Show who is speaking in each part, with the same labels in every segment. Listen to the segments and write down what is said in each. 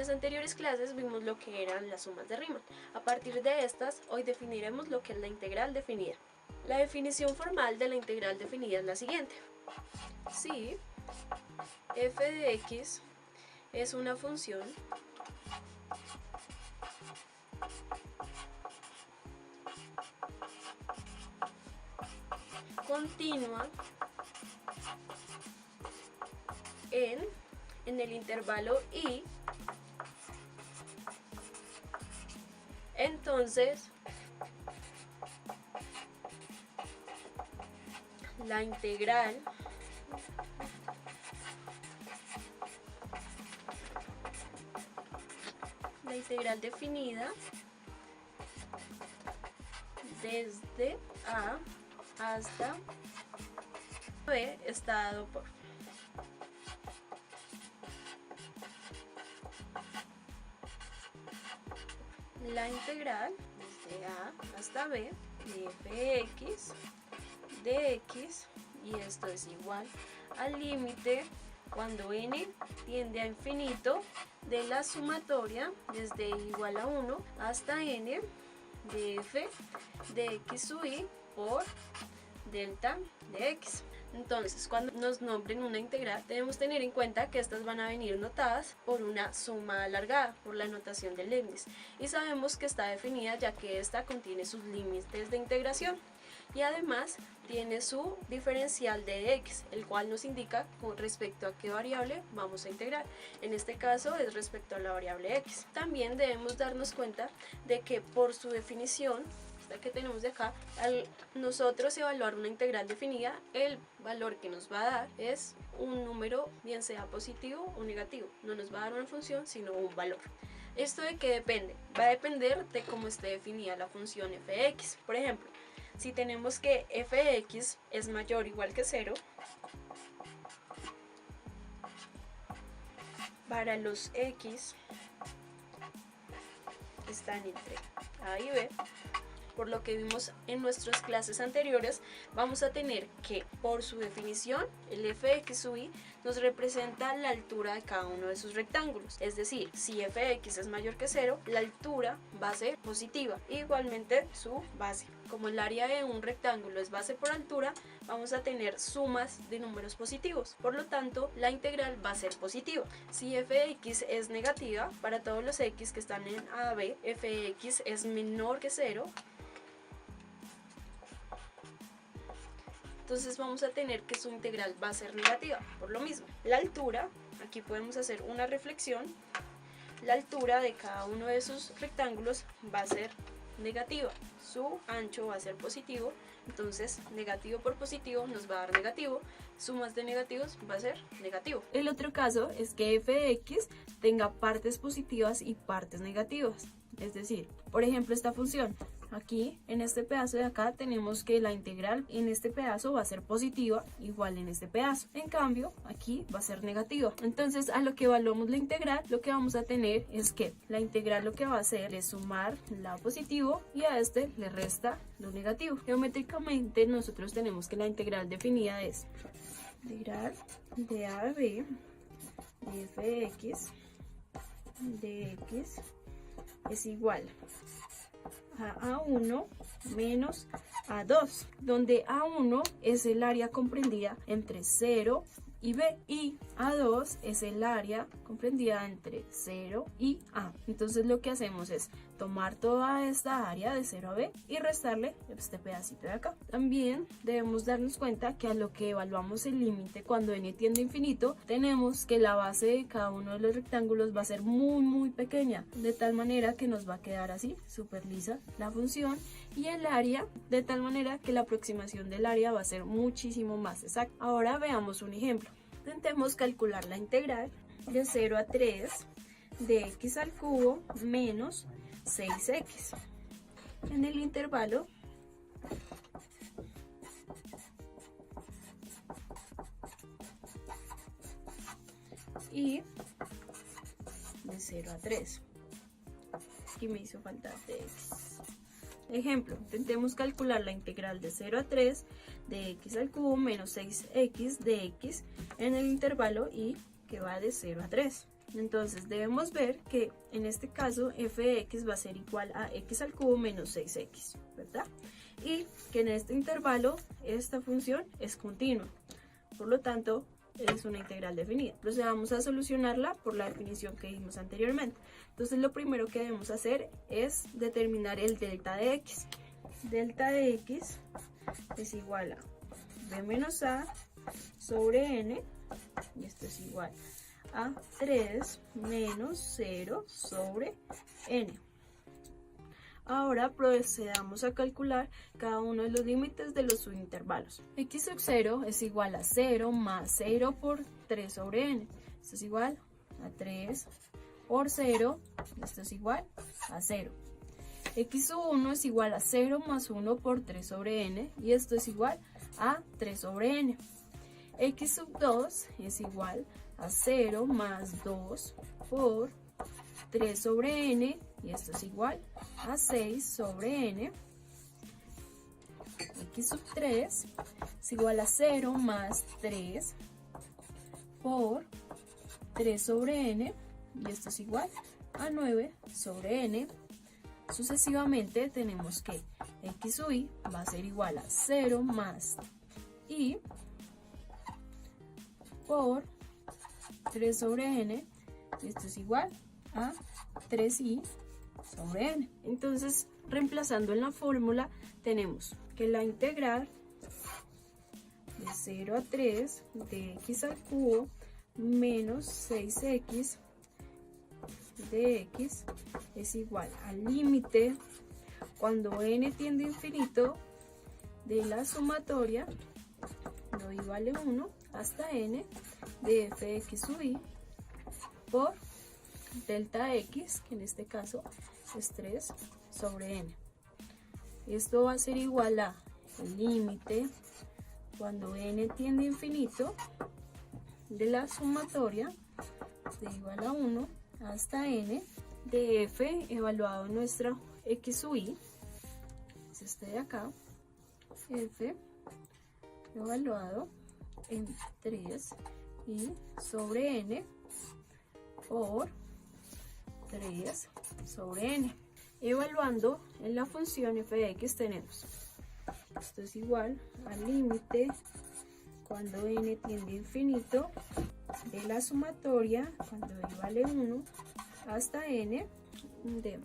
Speaker 1: las anteriores clases vimos lo que eran las sumas de Riemann. A partir de estas, hoy definiremos lo que es la integral definida. La definición formal de la integral definida es la siguiente. Si f de x es una función continua en el intervalo y, entonces la integral definida desde A hasta B está dado por la integral desde A hasta B de fx de x, y esto es igual al límite cuando n tiende a infinito de la sumatoria desde igual a 1 hasta n de f de x sub i por delta de x. Entonces, cuando nos nombren una integral, debemos tener en cuenta que estas van a venir notadas por una suma alargada, por la notación de Leibniz. Y sabemos que está definida ya que esta contiene sus límites de integración. Y además tiene su diferencial de x, el cual nos indica con respecto a qué variable vamos a integrar. En este caso es respecto a la variable x. También debemos darnos cuenta de que por su definición, esta que tenemos de acá, al nosotros evaluar una integral definida, el valor que nos va a dar es un número, bien sea positivo o negativo. No nos va a dar una función, sino un valor. ¿Esto de qué depende? Va a depender de cómo esté definida la función f(x). Por ejemplo, si tenemos que f de x es mayor o igual que 0, para los x están entre a y b, por lo que vimos en nuestras clases anteriores, vamos a tener que, por su definición, el f de x sub i nos representa la altura de cada uno de sus rectángulos. Es decir, si f de x es mayor que 0, la altura va a ser positiva, igualmente su base. Como el área de un rectángulo es base por altura, vamos a tener sumas de números positivos. Por lo tanto, la integral va a ser positiva. Si f de x es negativa, para todos los x que están en a, b, f de x es menor que 0, entonces vamos a tener que su integral va a ser negativa. Por lo mismo, la altura, aquí podemos hacer una reflexión, la altura de cada uno de esos rectángulos va a ser negativa, su ancho va a ser positivo, entonces negativo por positivo nos va a dar negativo, sumas de negativos va a ser negativo. El otro caso es que f de x tenga partes positivas y partes negativas, es decir, por ejemplo esta función. Aquí, en este pedazo de acá, tenemos que la integral en este pedazo va a ser positiva, igual en este pedazo. En cambio, aquí va a ser negativa. Entonces, a lo que evaluamos la integral, lo que vamos a tener es que la integral lo que va a hacer es sumar el lado positivo y a este le resta lo negativo. Geométricamente, nosotros tenemos que la integral definida es integral de a a b de f de x es igual a A1 menos A2, donde A1 es el área comprendida entre 0 y B, y A2 es el área comprendida entre 0 y A. Entonces lo que hacemos es tomar toda esta área de 0 a B y restarle este pedacito de acá. También debemos darnos cuenta que a lo que evaluamos el límite cuando n tiende a infinito, tenemos que la base de cada uno de los rectángulos va a ser muy pequeña, de tal manera que nos va a quedar así, súper lisa la función, y el área de tal manera que la aproximación del área va a ser muchísimo más exacta. Ahora veamos un ejemplo. Intentemos calcular la integral de 0 a 3 de x al cubo menos 6x en el intervalo y de 0 a 3. Aquí me hizo falta de x. Ejemplo, intentemos calcular la integral de 0 a 3 de x al cubo menos 6x de x en el intervalo y que va de 0 a 3. Entonces debemos ver que en este caso f de x va a ser igual a x al cubo menos 6x, ¿verdad? Y que en este intervalo esta función es continua, por lo tanto es una integral definida. Procedamos a solucionarla por la definición que dimos anteriormente. Entonces lo primero que debemos hacer es determinar el delta de x. Delta de x es igual a b menos a sobre n, y esto es igual a 3 menos 0 sobre n. Ahora procedamos a calcular cada uno de los límites de los subintervalos. X sub 0 es igual a 0 más 0 por 3 sobre n. Esto es igual a 3 por 0, esto es igual a 0. X sub 1 es igual a 0 más 1 por 3 sobre n, y esto es igual a 3 sobre n. X sub 2 es igual a 0 más 2 por 3 sobre n, y esto es igual a 6 sobre n. X sub 3 es igual a 0 más 3 por 3 sobre n, y esto es igual a 9 sobre n. Sucesivamente tenemos que x sub i va a ser igual a 0 más i por 3 sobre n, y esto es igual a 3i sobre n. Entonces, reemplazando en la fórmula, tenemos que la integral de 0 a 3 de x al cubo menos 6x de x es igual al límite cuando n tiende a infinito de la sumatoria de i vale 1 hasta n de f de x sub i por delta x, que en este caso es 3 sobre n. Esto va a ser igual a el límite cuando n tiende a infinito de la sumatoria de igual a 1 hasta n de f evaluado en nuestra x sub i, es este de acá, f evaluado en 3 y sobre n por 3 sobre n. Evaluando en la función f de x tenemos, esto es igual al límite cuando n tiende a infinito de la sumatoria cuando i vale 1 hasta n de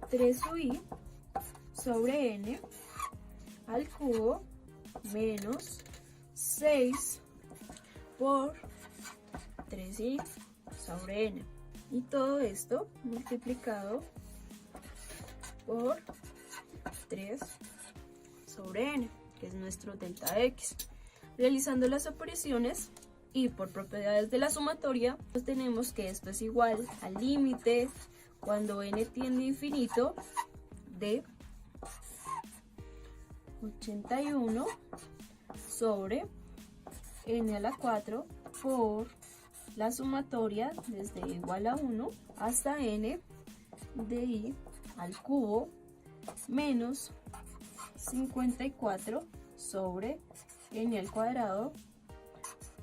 Speaker 1: 3 sub i sobre n al cubo menos 6 por 3i sobre n, y todo esto multiplicado por 3 sobre n, que es nuestro delta x. Realizando las operaciones y por propiedades de la sumatoria, pues tenemos que esto es igual al límite cuando n tiende a infinito de 81 sobre n a la 4 por la sumatoria desde igual a 1 hasta n de i al cubo menos 54 sobre n al cuadrado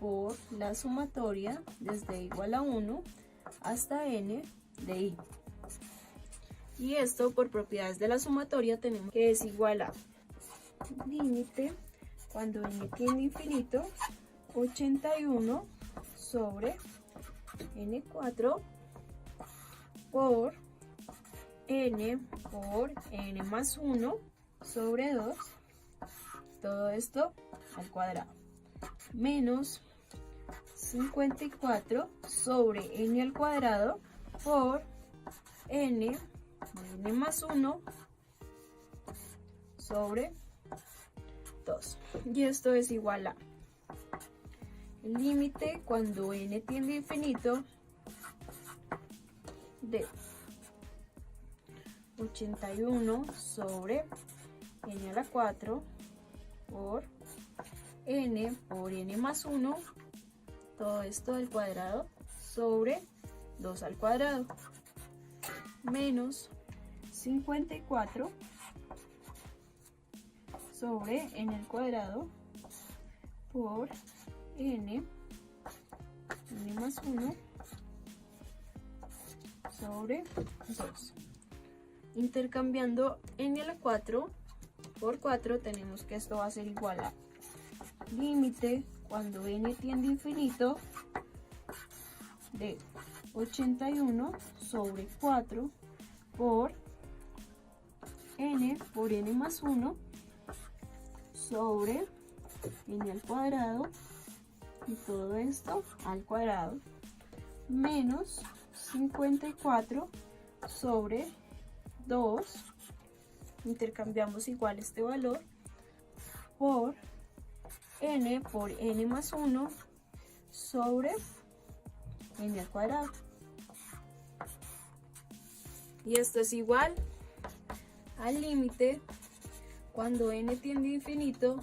Speaker 1: por la sumatoria desde igual a 1 hasta n de i. Y esto por propiedades de la sumatoria tenemos que es igual a límite cuando n tiende a infinito 81 sobre n4 por n más 1 sobre 2, todo esto al cuadrado, menos 54 sobre n al cuadrado por n más 1 sobre 2. Y esto es igual a el límite cuando n tiende a infinito de 81 sobre n a la 4 por n más 1, todo esto al cuadrado sobre 2 al cuadrado, menos 54 sobre n al cuadrado por n más 1 sobre 2. Intercambiando n a la 4 por 4, tenemos que esto va a ser igual a límite cuando n tiende a infinito de 81 sobre 4 por n más 1 sobre n al cuadrado y todo esto al cuadrado menos 54 sobre 2, intercambiamos igual este valor por n más 1 sobre n al cuadrado, y esto es igual al límite cuando n tiende a infinito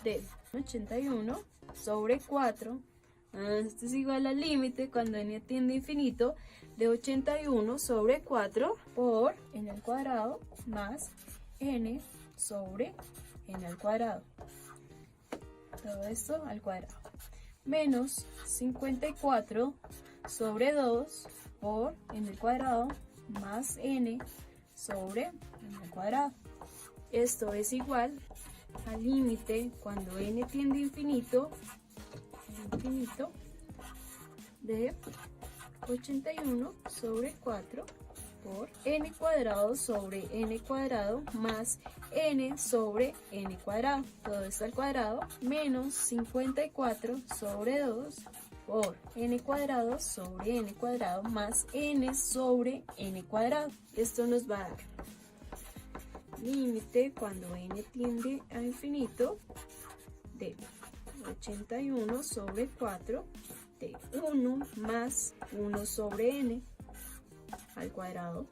Speaker 1: de 81 sobre 4. Esto es igual al límite cuando n tiende a infinito de 81 sobre 4 por n al cuadrado más n sobre n al cuadrado. Todo esto al cuadrado. Menos 54 sobre 2 por n al cuadrado más n sobre n al cuadrado. Esto es igual al límite cuando n tiende a infinito de 81 sobre 4 por n cuadrado sobre n cuadrado más n sobre n cuadrado, todo esto al cuadrado, menos 54 sobre 2 por n cuadrado sobre n cuadrado más n sobre n cuadrado. Esto nos va a dar límite cuando n tiende a infinito de 81 sobre 4 de 1 más 1 sobre n al cuadrado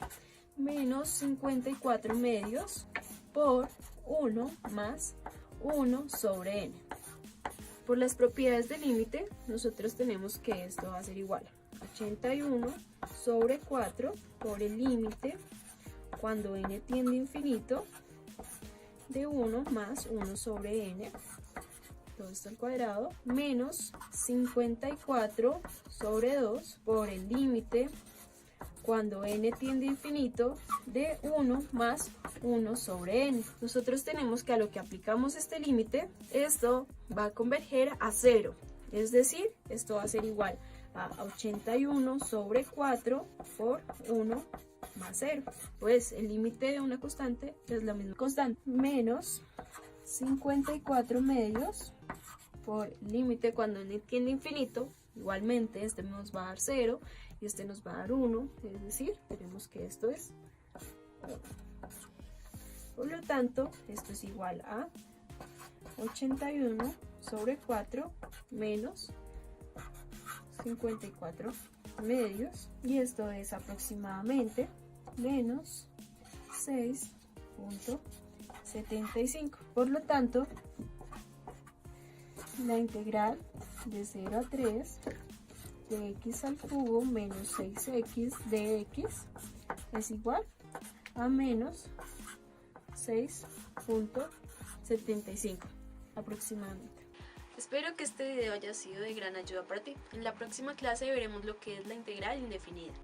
Speaker 1: menos 54 medios por 1 más 1 sobre n. Por las propiedades del límite, nosotros tenemos que esto va a ser igual a 81 sobre 4 por el límite cuando n tiende a infinito de 1 más 1 sobre n, todo esto al cuadrado, menos 54 sobre 2 por el límite cuando n tiende a infinito de 1 más 1 sobre n. Nosotros tenemos que a lo que aplicamos este límite, esto va a converger a 0, es decir, esto va a ser igual a 81 sobre 4 por 1 más 0. Pues el límite de una constante es la misma constante, menos 54 medios por límite cuando n tiende a infinito, igualmente este nos va a dar 0 y este nos va a dar 1, es decir, tenemos que esto es 1. Por lo tanto, esto es igual a 81 sobre 4 menos 54 medios, y esto es aproximadamente menos 6.75. Por lo tanto, la integral de 0 a 3 de x al cubo menos 6x de x es igual a menos 6.75 aproximadamente. Espero que este video haya sido de gran ayuda para ti. En la próxima clase veremos lo que es la integral indefinida.